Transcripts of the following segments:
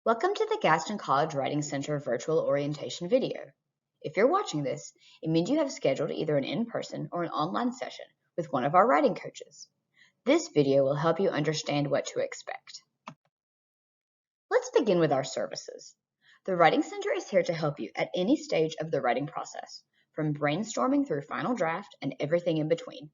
Welcome to the Gaston College Writing Center virtual orientation video. If you're watching this, it means you have scheduled either an in-person or an online session with one of our writing coaches. This video will help you understand what to expect. Let's begin with our services. The Writing Center is here to help you at any stage of the writing process, from brainstorming through final draft and everything in between.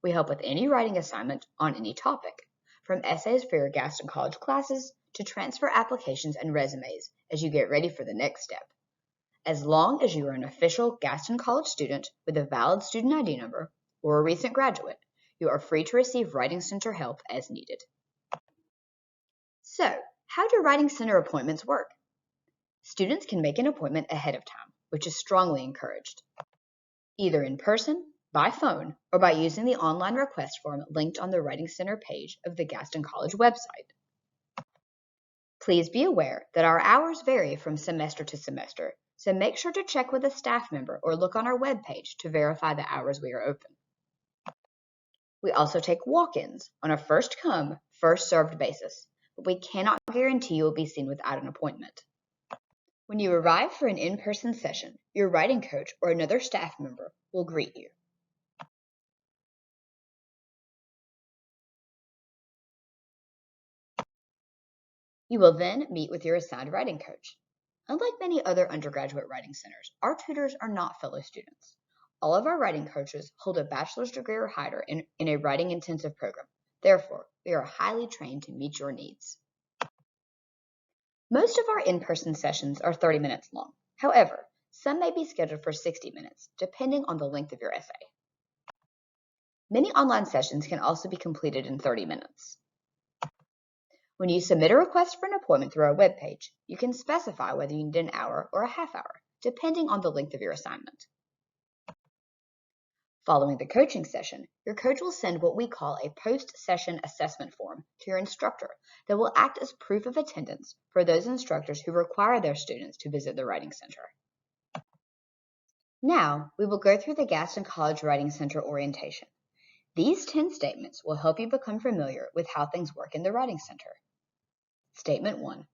We help with any writing assignment on any topic, from essays for your Gaston College classes to transfer applications and resumes as you get ready for the next step. As long as you are an official Gaston College student with a valid student ID number or a recent graduate, you are free to receive Writing Center help as needed. So, how do Writing Center appointments work? Students can make an appointment ahead of time, which is strongly encouraged, either in person, by phone, or by using the online request form linked on the Writing Center page of the Gaston College website. Please be aware that our hours vary from semester to semester, so make sure to check with a staff member or look on our webpage to verify the hours we are open. We also take walk-ins on a first-come, first-served basis, but we cannot guarantee you will be seen without an appointment. When you arrive for an in-person session, your writing coach or another staff member will greet you. You will then meet with your assigned writing coach. Unlike many other undergraduate writing centers, our tutors are not fellow students. All of our writing coaches hold a bachelor's degree or higher in a writing intensive program. Therefore, we are highly trained to meet your needs. Most of our in-person sessions are 30 minutes long. However, some may be scheduled for 60 minutes, depending on the length of your essay. Many online sessions can also be completed in 30 minutes. When you submit a request for an appointment through our webpage, you can specify whether you need an hour or a half hour, depending on the length of your assignment. Following the coaching session, your coach will send what we call a post-session assessment form to your instructor that will act as proof of attendance for those instructors who require their students to visit the Writing Center. Now, we will go through the Gaston College Writing Center orientation. These 10 statements will help you become familiar with how things work in the Writing Center. Statement 1.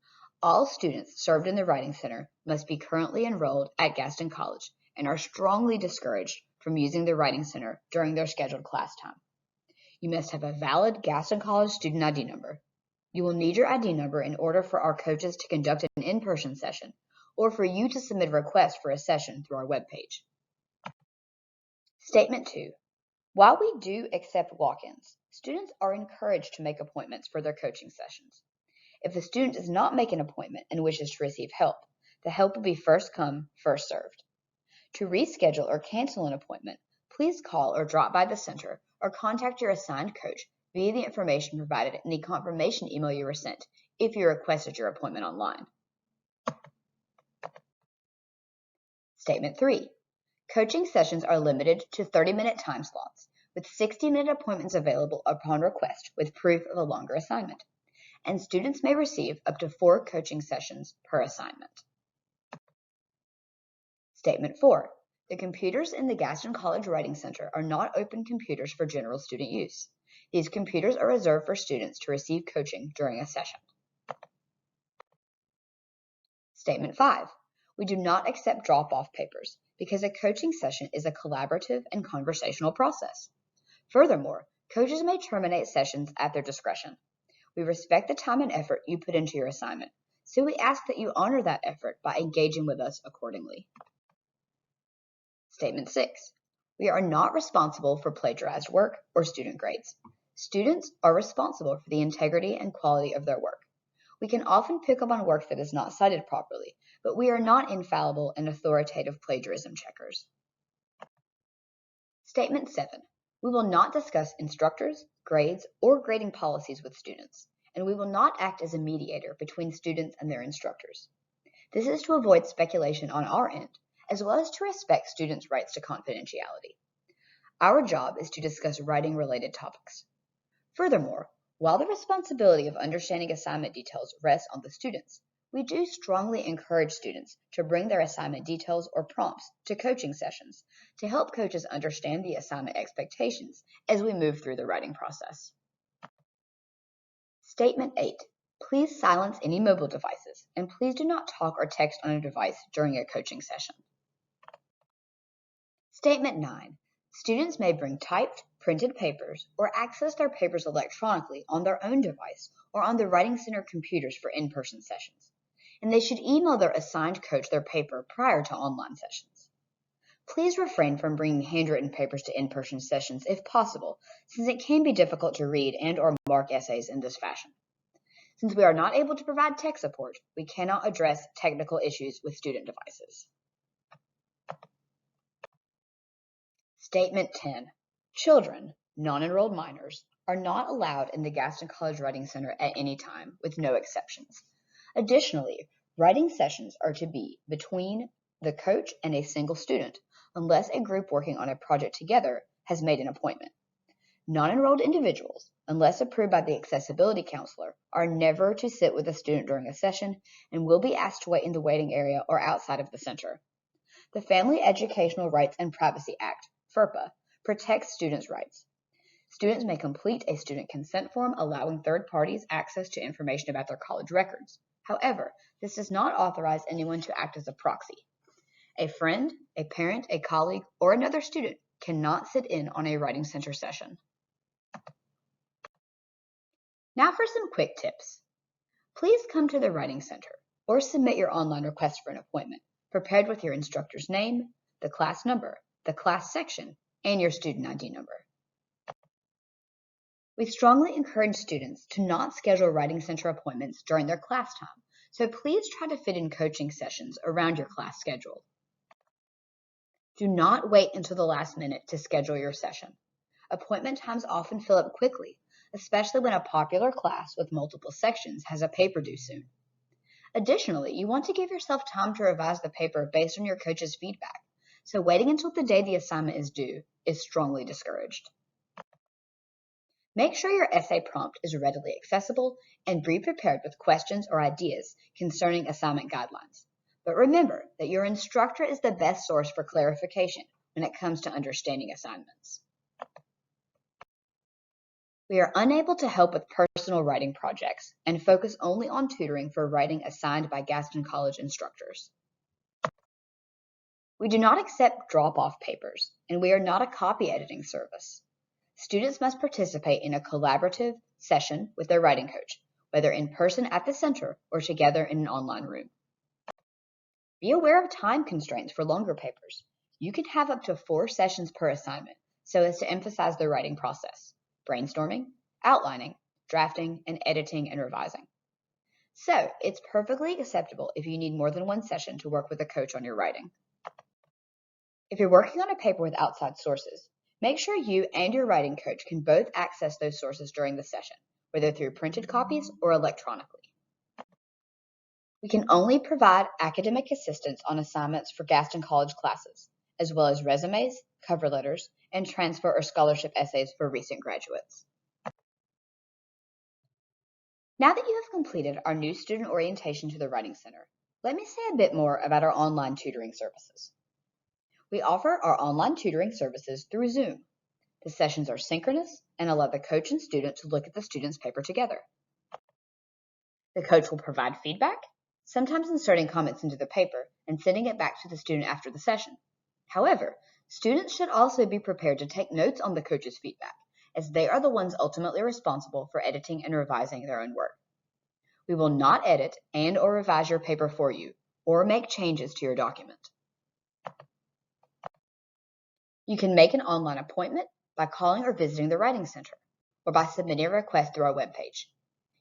All students served in the Writing Center must be currently enrolled at Gaston College and are strongly discouraged from using the Writing Center during their scheduled class time. You must have a valid Gaston College student ID number. You will need your ID number in order for our coaches to conduct an in-person session or for you to submit a request for a session through our webpage. Statement 2. While we do accept walk-ins, students are encouraged to make appointments for their coaching sessions. If a student does not make an appointment and wishes to receive help, the help will be first come, first served. To reschedule or cancel an appointment, please call or drop by the center or contact your assigned coach via the information provided in the confirmation email you were sent if you requested your appointment online. Statement 3. Coaching sessions are limited to 30-minute time slots, with 60-minute appointments available upon request with proof of a longer assignment, and students may receive up to 4 coaching sessions per assignment. Statement 4. The computers in the Gaston College Writing Center are not open computers for general student use. These computers are reserved for students to receive coaching during a session. Statement 5. We do not accept drop-off papers because a coaching session is a collaborative and conversational process. Furthermore, coaches may terminate sessions at their discretion. We respect the time and effort you put into your assignment, so we ask that you honor that effort by engaging with us accordingly. Statement 6. We are not responsible for plagiarized work or student grades. Students are responsible for the integrity and quality of their work. We can often pick up on work that is not cited properly, but we are not infallible and authoritative plagiarism checkers. Statement 7. We will not discuss instructors, grades, or grading policies with students, and we will not act as a mediator between students and their instructors. This is to avoid speculation on our end, as well as to respect students' rights to confidentiality. Our job is to discuss writing-related topics. Furthermore, while the responsibility of understanding assignment details rests on the students, we do strongly encourage students to bring their assignment details or prompts to coaching sessions to help coaches understand the assignment expectations as we move through the writing process. Statement 8. Please silence any mobile devices, and please do not talk or text on a device during a coaching session. Statement 9. Students may bring typed, printed papers or access their papers electronically on their own device or on the Writing Center computers for in-person sessions, and they should email their assigned coach their paper prior to online sessions. Please refrain from bringing handwritten papers to in-person sessions if possible, since it can be difficult to read and/or mark essays in this fashion. Since we are not able to provide tech support, we cannot address technical issues with student devices. Statement 10. Children, non-enrolled minors, are not allowed in the Gaston College Writing Center at any time, with no exceptions. Additionally, writing sessions are to be between the coach and a single student, unless a group working on a project together has made an appointment. Non-enrolled individuals, unless approved by the accessibility counselor, are never to sit with a student during a session and will be asked to wait in the waiting area or outside of the center. The Family Educational Rights and Privacy Act, FERPA, protects students' rights. Students may complete a student consent form allowing third parties access to information about their college records. However, this does not authorize anyone to act as a proxy. A friend, a parent, a colleague, or another student cannot sit in on a Writing Center session. Now for some quick tips. Please come to the Writing Center or submit your online request for an appointment, prepared with your instructor's name, the class number, the class section, and your student ID number. We strongly encourage students to not schedule Writing Center appointments during their class time, so please try to fit in coaching sessions around your class schedule. Do not wait until the last minute to schedule your session. Appointment times often fill up quickly, especially when a popular class with multiple sections has a paper due soon. Additionally, you want to give yourself time to revise the paper based on your coach's feedback, so waiting until the day the assignment is due is strongly discouraged. Make sure your essay prompt is readily accessible and be prepared with questions or ideas concerning assignment guidelines. But remember that your instructor is the best source for clarification when it comes to understanding assignments. We are unable to help with personal writing projects and focus only on tutoring for writing assigned by Gaston College instructors. We do not accept drop-off papers, and we are not a copy editing service. Students must participate in a collaborative session with their writing coach, whether in person at the center or together in an online room. Be aware of time constraints for longer papers. You can have up to 4 sessions per assignment so as to emphasize the writing process: brainstorming, outlining, drafting, and editing and revising. So, it's perfectly acceptable if you need more than 1 session to work with a coach on your writing. If you're working on a paper with outside sources, make sure you and your writing coach can both access those sources during the session, whether through printed copies or electronically. We can only provide academic assistance on assignments for Gaston College classes, as well as resumes, cover letters, and transfer or scholarship essays for recent graduates. Now that you have completed our new student orientation to the Writing Center, let me say a bit more about our online tutoring services. We offer our online tutoring services through Zoom. The sessions are synchronous and allow the coach and student to look at the student's paper together. The coach will provide feedback, sometimes inserting comments into the paper and sending it back to the student after the session. However, students should also be prepared to take notes on the coach's feedback, as they are the ones ultimately responsible for editing and revising their own work. We will not edit and/or revise your paper for you or make changes to your document. You can make an online appointment by calling or visiting the Writing Center, or by submitting a request through our webpage.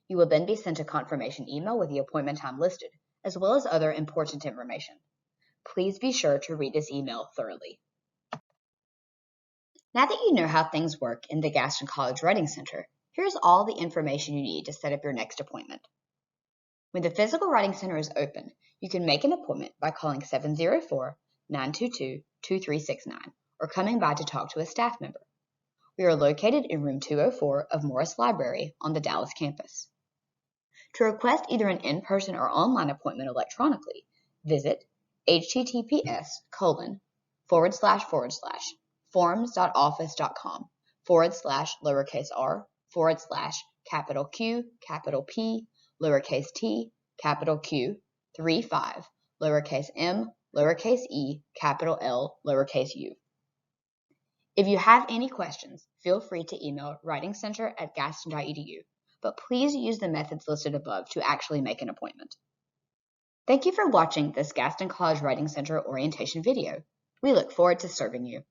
You will then be sent a confirmation email with the appointment time listed, as well as other important information. Please be sure to read this email thoroughly. Now that you know how things work in the Gaston College Writing Center, here's all the information you need to set up your next appointment. When the physical Writing Center is open, you can make an appointment by calling 704-922-2369 or coming by to talk to a staff member. We are located in room 204 of Morris Library on the Dallas campus. To request either an in-person or online appointment electronically, visit https://forums.office.com/lowercase r/Q P lowercase t, capital Q, 35, lowercase m, lowercase e, capital L, lowercase u. If you have any questions, feel free to email writingcenter@gaston.edu, but please use the methods listed above to actually make an appointment. Thank you for watching this Gaston College Writing Center orientation video. We look forward to serving you.